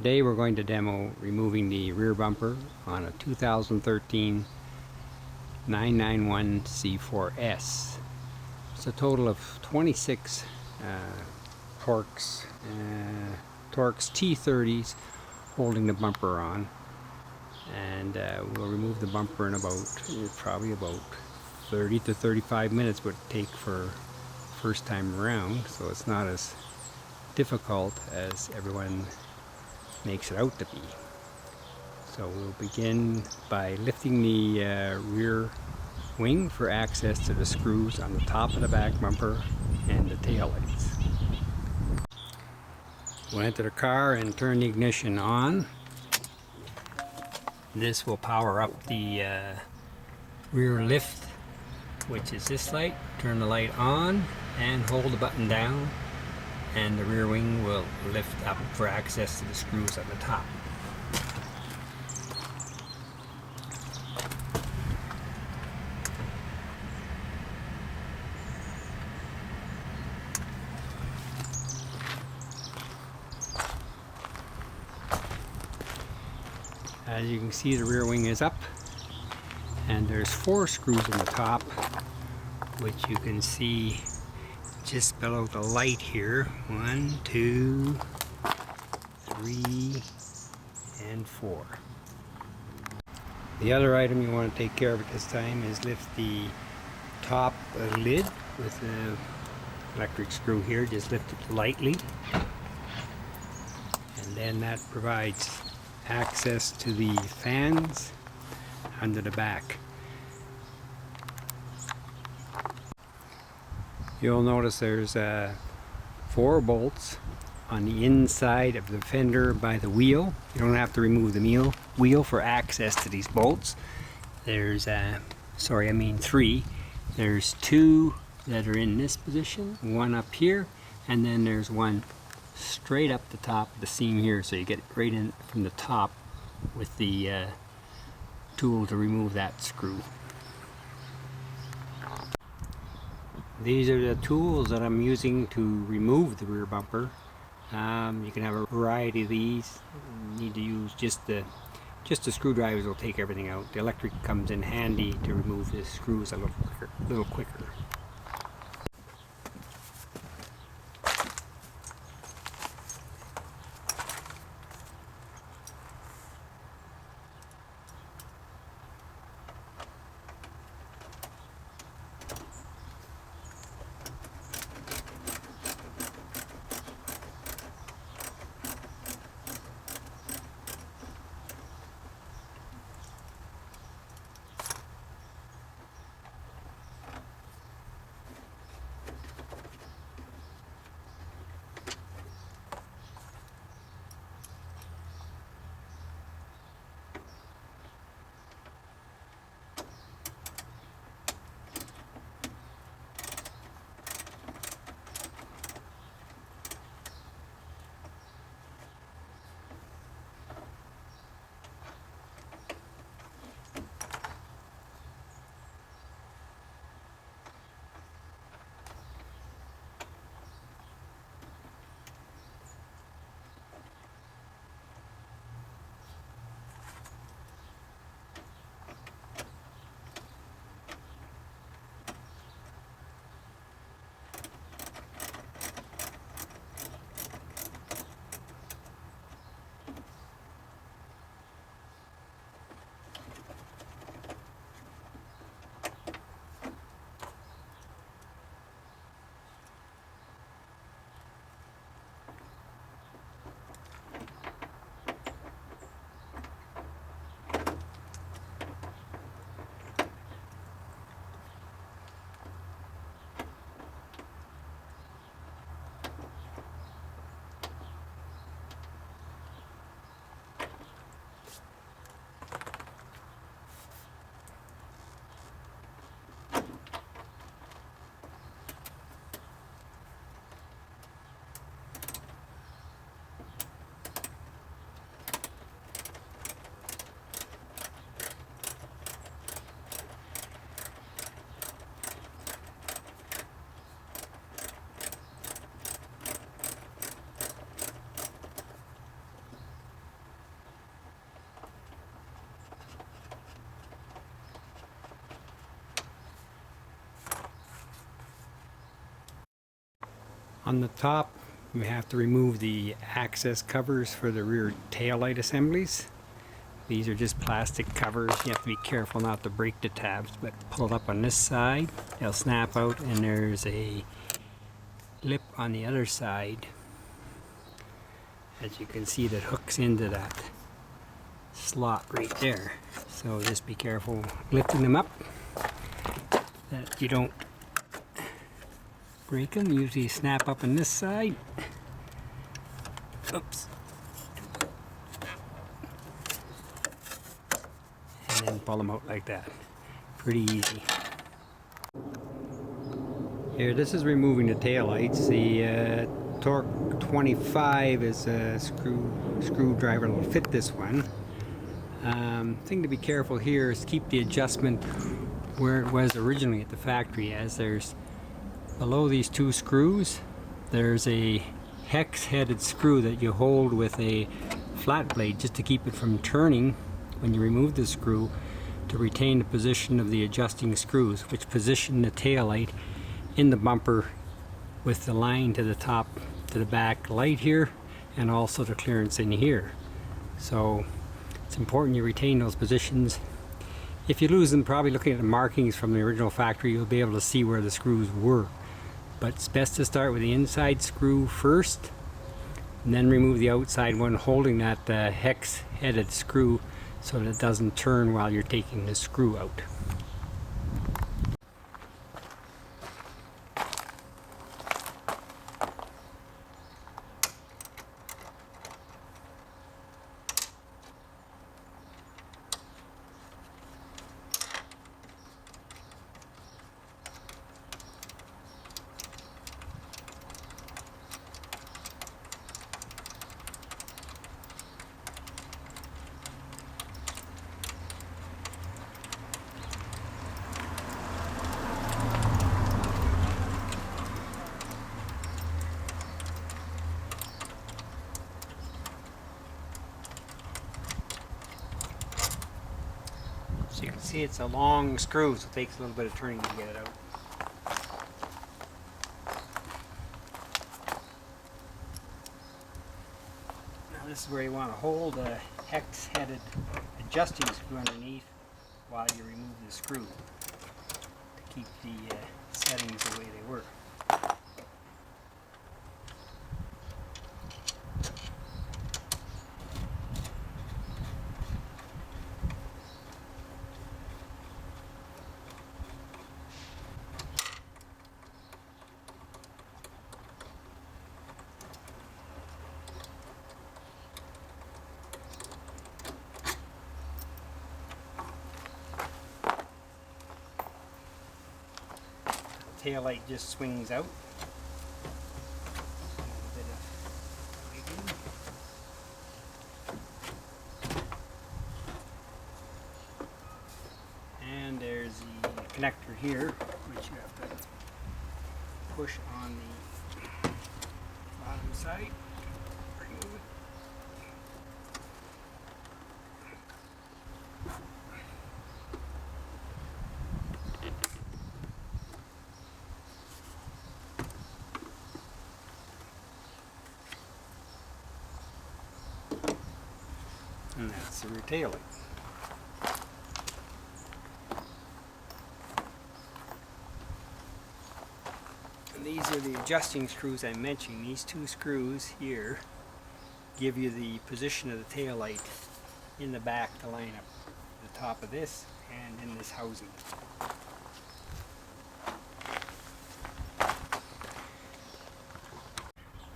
Today we're going to demo removing the rear bumper on a 2013 991 C4S. It's a total of 26 Torx T30s holding the bumper on, and we'll remove the bumper in probably about 30 to 35 minutes would take for first time around, so it's not as difficult as everyone makes it out to be. So we'll begin by lifting the rear wing for access to the screws on the top of the back bumper and the taillights. We'll enter the car and turn the ignition on. This will power up the rear lift, which is this light. Turn the light on and hold the button down, and the rear wing will lift up for access to the screws at the top. As you can see, the rear wing is up, and there's 4 screws on the top, which you can see just below the light here. 1, 2, 3, and 4. The other item you want to take care of at this time is lift the top lid with the electric screw here. Just lift it lightly, and then that provides access to the fans under the back. You'll notice there's 4 bolts on the inside of the fender by the wheel. You don't have to remove the wheel for access to these bolts. There's 3. There's 2 that are in this position, 1 up here, and then there's 1 straight up the top of the seam here, so you get it right in from the top with the tool to remove that screw. These are the tools that I'm using to remove the rear bumper. You can have a variety of these. You need to use just the screwdrivers will take everything out. The electric comes in handy to remove the screws a little quicker. On the top, we have to remove the access covers for the rear taillight assemblies. These are just plastic covers. You have to be careful not to break the tabs, but pull it up on this side, they'll snap out, and there's a lip on the other side, as you can see, that hooks into that slot right there. So just be careful lifting them up that you don't break them. Usually snap up on this side. Oops. And then pull them out like that. Pretty easy. Here, this is removing the taillights. The Torque 25 is a screwdriver that will fit this one. Thing to be careful here is keep the adjustment where it was originally at the factory, as there's below these two screws there's a hex headed screw that you hold with a flat blade just to keep it from turning when you remove the screw, to retain the position of the adjusting screws, which position the taillight in the bumper with the line to the top to the back light here, and also the clearance in here. So it's important you retain those positions. If you lose them, probably looking at the markings from the original factory, you'll be able to see where the screws were. But it's best to start with the inside screw first, and then remove the outside one, holding that hex headed screw so that it doesn't turn while you're taking the screw out. So you can see it's a long screw, so it takes a little bit of turning to get it out. Now this is where you want to hold a hex-headed adjusting screw underneath while you remove the screw to keep the settings the way they were. Taillight just swings out. A bit of wiggling. And there's the connector here, which you have to push on the bottom side. Remove it. And that's the rear taillight. And these are the adjusting screws I mentioned. These two screws here give you the position of the taillight in the back to line up the top of this and in this housing.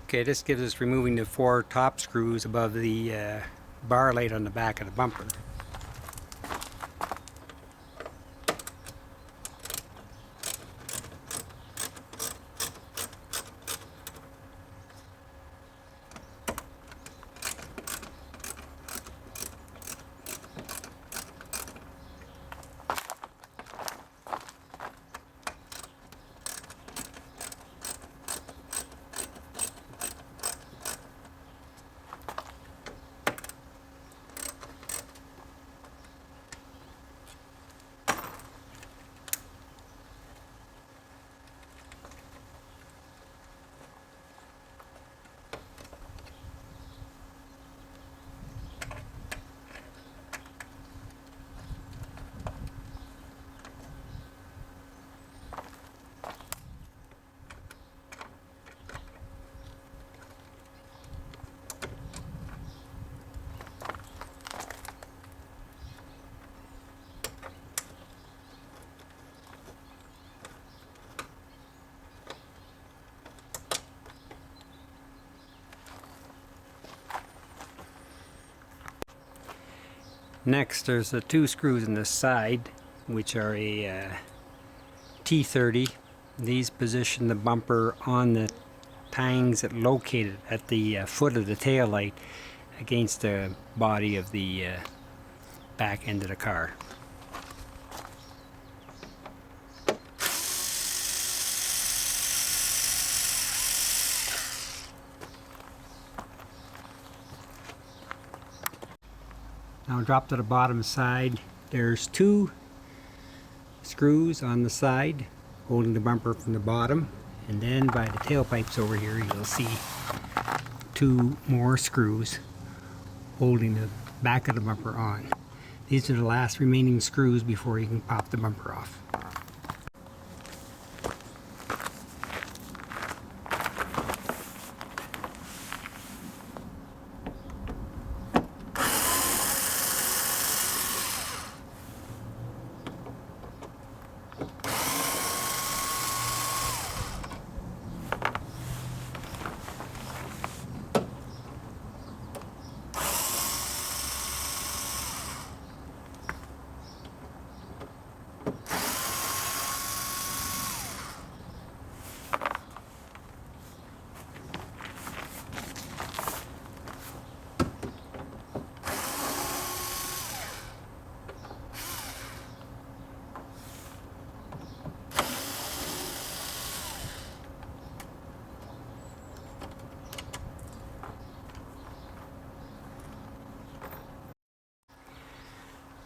Okay, this gives us removing the 4 top screws above the bar light on the back of the bumper. Next, there's the two screws in the side, which are a T30. These position the bumper on the tangs that located at the foot of the tail light against the body of the back end of the car. Now drop to the bottom side. There's two screws on the side holding the bumper from the bottom, and then by the tailpipes over here you'll see two more screws holding the back of the bumper on. These are the last remaining screws before you can pop the bumper off.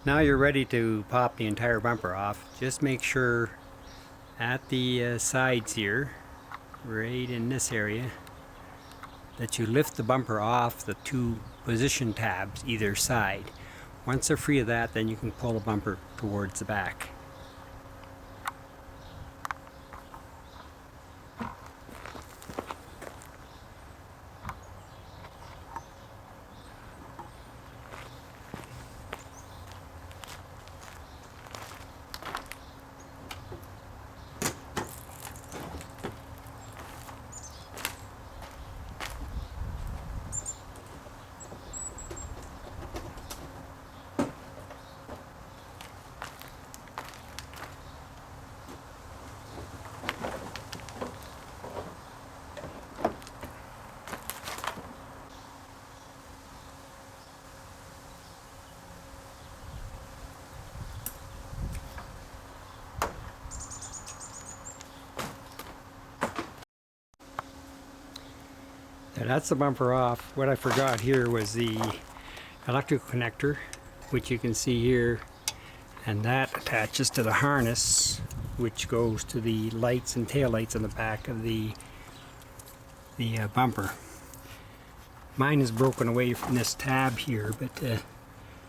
Now you're ready to pop the entire bumper off. Just make sure at the sides here, right in this area, that you lift the bumper off the two position tabs either side. Once they're free of that, then you can pull the bumper towards the back. Now that's the bumper off. What I forgot here was the electrical connector, which you can see here, and that attaches to the harness, which goes to the lights and tail lights on the back of the bumper. Mine is broken away from this tab here, but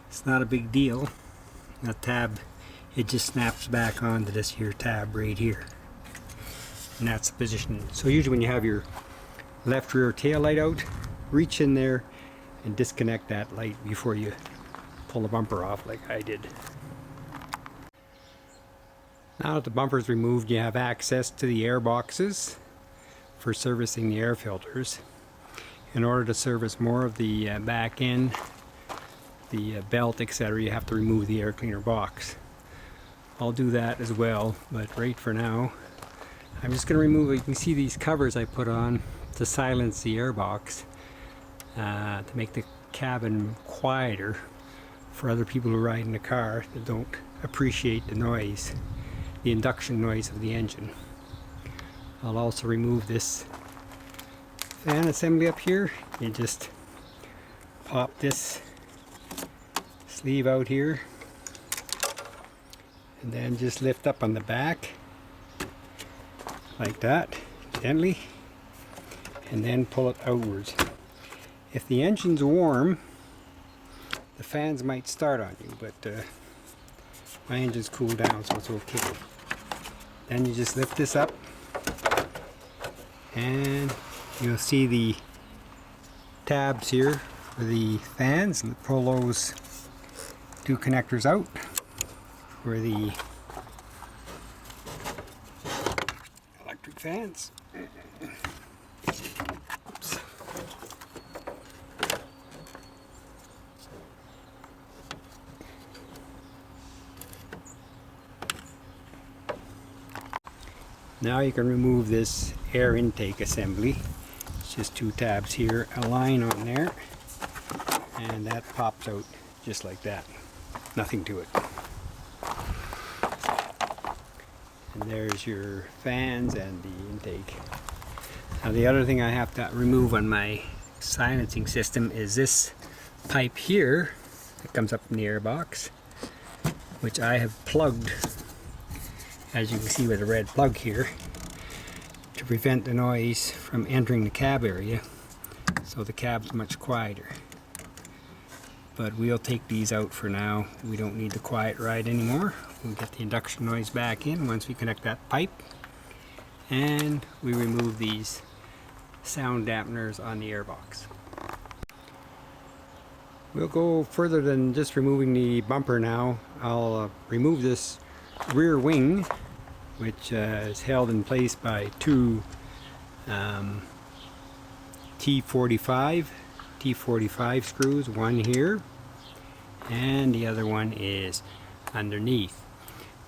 it's not a big deal. That tab, it just snaps back onto this here tab right here, and that's the position. So usually when you have your left rear tail light out, reach in there and disconnect that light before you pull the bumper off like I did. Now that the bumper is removed, you have access to the air boxes for servicing the air filters. In order to service more of the back end, the belt, etc., you have to remove the air cleaner box. I'll do that as well, but right for now I'm just going to remove it. You can see these covers I put on to silence the airbox, to make the cabin quieter for other people who ride in the car that don't appreciate the noise, the induction noise of the engine. I'll also remove this fan assembly up here. You just pop this sleeve out here and then just lift up on the back like that, gently, and then pull it outwards. If the engine's warm, the fans might start on you, but my engine's cooled down, so it's okay. Then you just lift this up and you'll see the tabs here for the fans, and pull those two connectors out for the electric fans. Now you can remove this air intake assembly. It's just two tabs here, a line on there, and that pops out just like that. Nothing to it. And there's your fans and the intake. Now the other thing I have to remove on my silencing system is this pipe here that comes up in the airbox, which I have plugged, as you can see with the red plug here, to prevent the noise from entering the cab area, so the cab's much quieter. But we'll take these out for now. We don't need the quiet ride anymore. We'll get the induction noise back in once we connect that pipe, and we remove these sound dampeners on the airbox. We'll go further than just removing the bumper now. I'll remove this rear wing, which is held in place by two T45 screws, one here and the other one is underneath.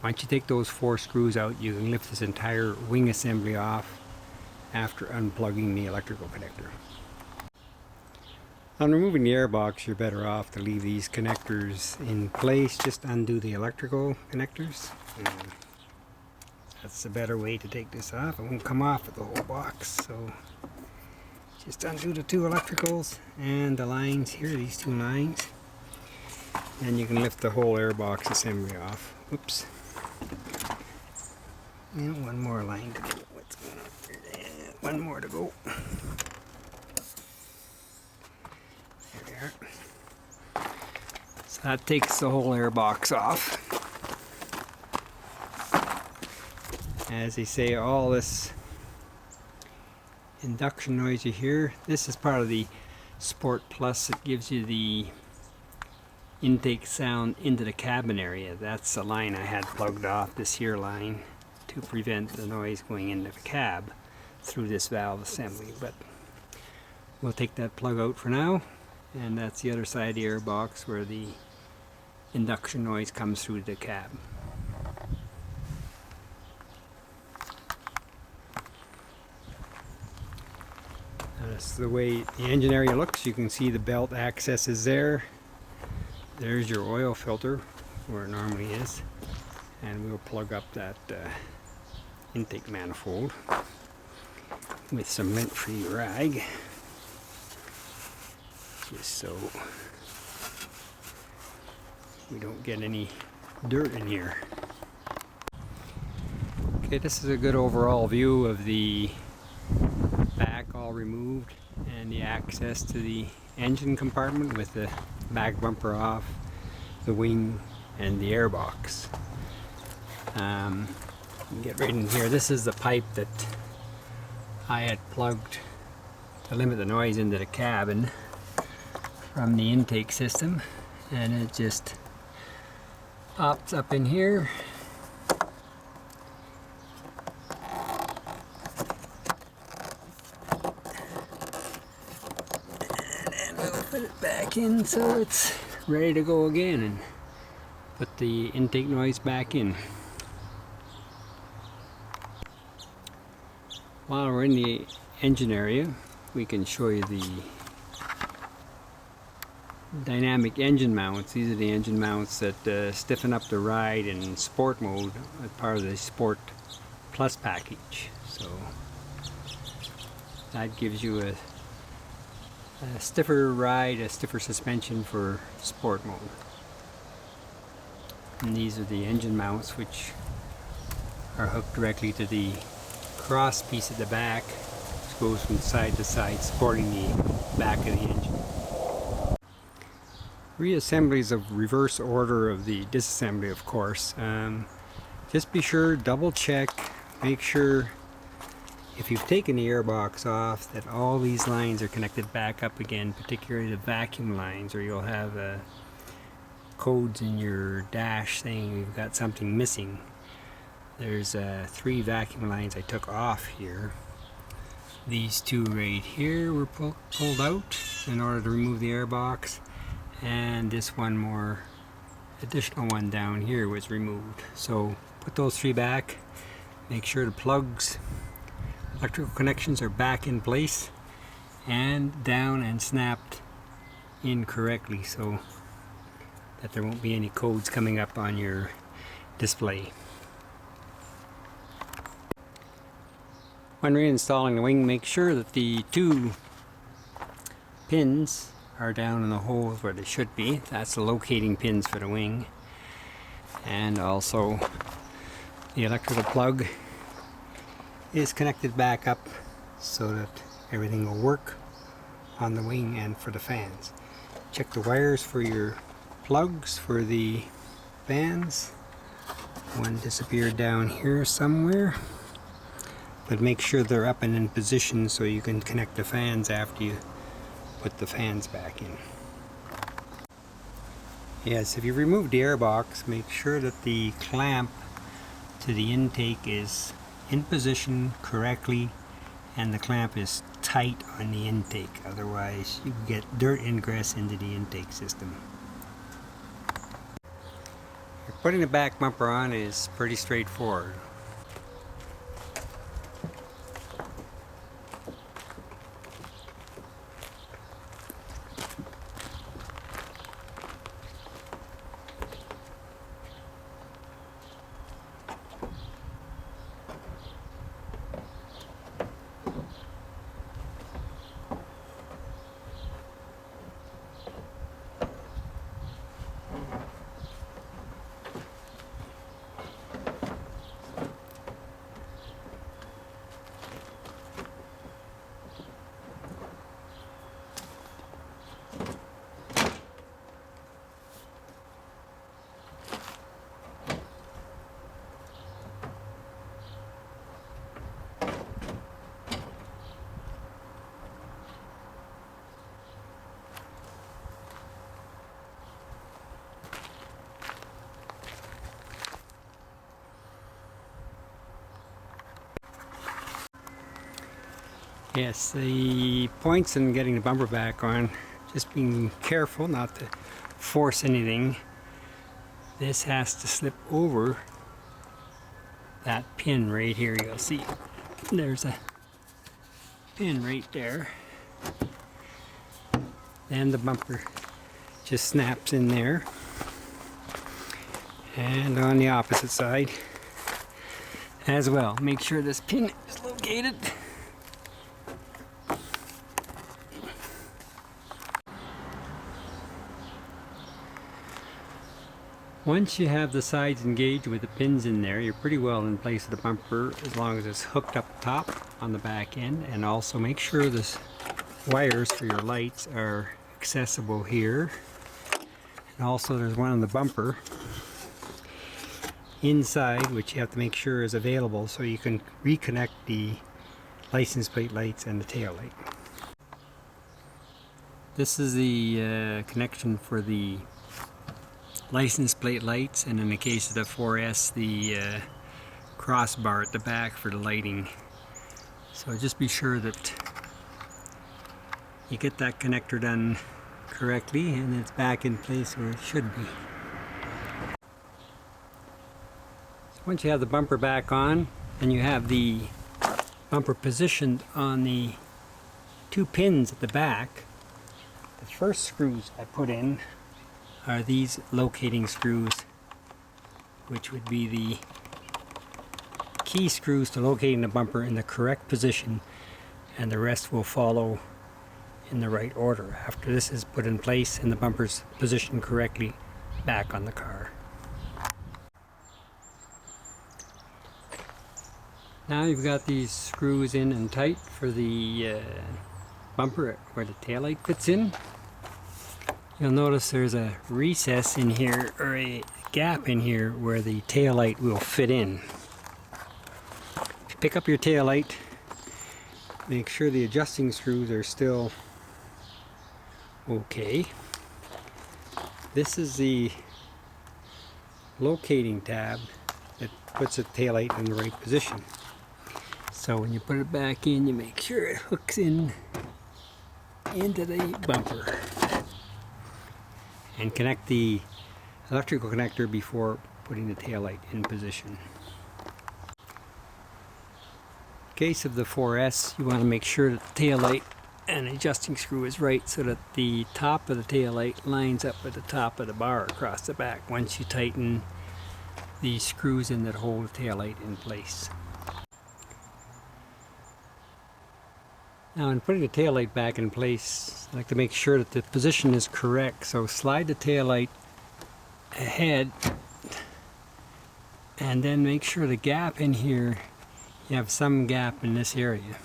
Once you take those 4 screws out, you can lift this entire wing assembly off after unplugging the electrical connector. On removing the airbox, you're better off to leave these connectors in place. Just undo the electrical connectors. That's the better way to take this off. It won't come off with the whole box. So just undo the 2 electricals and the lines here, these 2 lines. And you can lift the whole airbox assembly off. Oops. And one more line to go. What's going on here? And one more to go. There we are. So that takes the whole airbox off. As they say, all this induction noise you hear, this is part of the Sport Plus. It gives you the intake sound into the cabin area. That's the line I had plugged off, this here line, to prevent the noise going into the cab through this valve assembly. But we'll take that plug out for now, and that's the other side of the airbox where the induction noise comes through the cab. That's the way the engine area looks. You can see the belt access is there. There's your oil filter where it normally is, and we'll plug up that intake manifold with some lint-free rag, just so we don't get any dirt in here. Okay, this is a good overall view of the back all removed and the access to the engine compartment with the back bumper off, the wing and the airbox. Get right in here. This is the pipe that I had plugged to limit the noise into the cabin from the intake system, and it just pops up in here. Put it back in so it's ready to go again, and put the intake noise back in. While we're in the engine area, we can show you the dynamic engine mounts. These are the engine mounts that stiffen up the ride in sport mode as part of the Sport Plus package. So that gives you a stiffer ride, a stiffer suspension for sport mode. And these are the engine mounts, which are hooked directly to the cross piece at the back, which goes from side to side, supporting the back of the engine. Reassemblies of reverse order of the disassembly, of course. Just be sure, double check, make sure if you've taken the airbox off that all these lines are connected back up again, particularly the vacuum lines, or you'll have codes in your dash saying you've got something missing. There's 3 vacuum lines I took off here. These 2 right here were pulled out in order to remove the airbox, and this one more additional one down here was removed. So put those 3 back. Make sure the plugs, electrical connections are back in place and down and snapped in correctly so that there won't be any codes coming up on your display. When reinstalling the wing, make sure that the two pins are down in the holes where they should be. That's the locating pins for the wing. And also the electrical plug is connected back up so that everything will work on the wing and for the fans. Check the wires for your plugs for the fans. One disappeared down here somewhere, but make sure they're up and in position so you can connect the fans after you put the fans back in. Yes, if you remove the airbox, make sure that the clamp to the intake is in position correctly and the clamp is tight on the intake, otherwise you can get dirt ingress into the intake system. Putting the back bumper on is pretty straightforward. Yes, the points in getting the bumper back on, just being careful not to force anything. This has to slip over that pin right here. You'll see there's a pin right there. Then the bumper just snaps in there. And on the opposite side as well. Make sure this pin is located. Once you have the sides engaged with the pins in there, you're pretty well in place with the bumper as long as it's hooked up top on the back end. And also make sure the wires for your lights are accessible here. And also there's one on the bumper inside which you have to make sure is available so you can reconnect the license plate lights and the tail light. This is the connection for the license plate lights, and in the case of the 4S, the crossbar at the back for the lighting. So just be sure that you get that connector done correctly and it's back in place where it should be. So once you have the bumper back on and you have the bumper positioned on the two pins at the back, the first screws I put in are these locating screws, which would be the key screws to locating the bumper in the correct position, and the rest will follow in the right order after this is put in place and the bumper's positioned correctly back on the car. Now you've got these screws in and tight for the bumper where the taillight fits in. You'll notice there's a recess in here, or a gap in here, where the taillight will fit in. If you pick up your taillight, make sure the adjusting screws are still okay. This is the locating tab that puts the taillight in the right position. So when you put it back in, you make sure it hooks in into the bumper. And connect the electrical connector before putting the taillight in position. case of the 4S, you want to make sure that the tail light and adjusting screw is right so that the top of the tail light lines up with the top of the bar across the back once you tighten the screws in that hold the tail light in place. Now, in putting the tail light back in place, I like to make sure that the position is correct. So slide the tail light ahead and then make sure the gap in here, you have some gap in this area,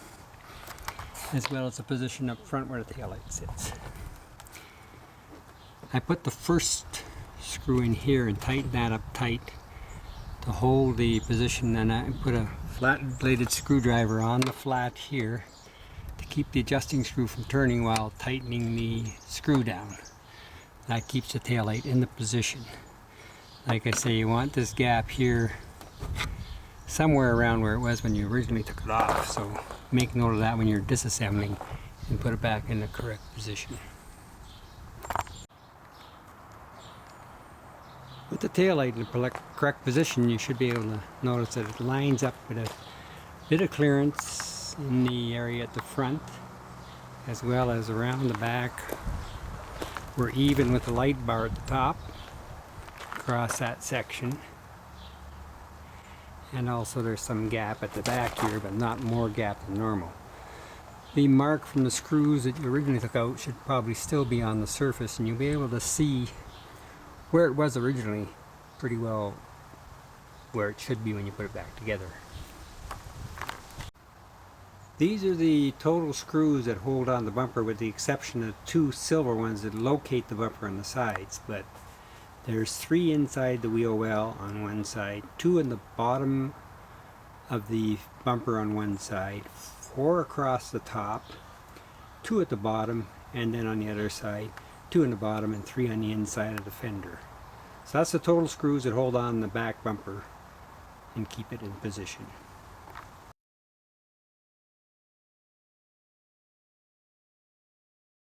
as well as the position up front where the tail light sits. I put the first screw in here and tighten that up tight to hold the position, and I put a flat bladed screwdriver on the flat here to keep the adjusting screw from turning while tightening the screw down. That keeps the tail light in the position. Like I say, you want this gap here somewhere around where it was when you originally took it off, so make note of that when you're disassembling and put it back in the correct position. With the tail light in the correct position, you should be able to notice that it lines up with a bit of clearance in the area at the front, as well as around the back. We're even with the light bar at the top across that section, and also there's some gap at the back here, but not more gap than normal. The mark from the screws that you originally took out should probably still be on the surface, and you'll be able to see where it was originally pretty well, where it should be when you put it back together. These are the total screws that hold on the bumper, with the exception of 2 silver ones that locate the bumper on the sides. But there's 3 inside the wheel well on one side, 2 in the bottom of the bumper on one side, 4 across the top, 2 at the bottom, and then on the other side 2 in the bottom and 3 on the inside of the fender. So that's the total screws that hold on the back bumper and keep it in position.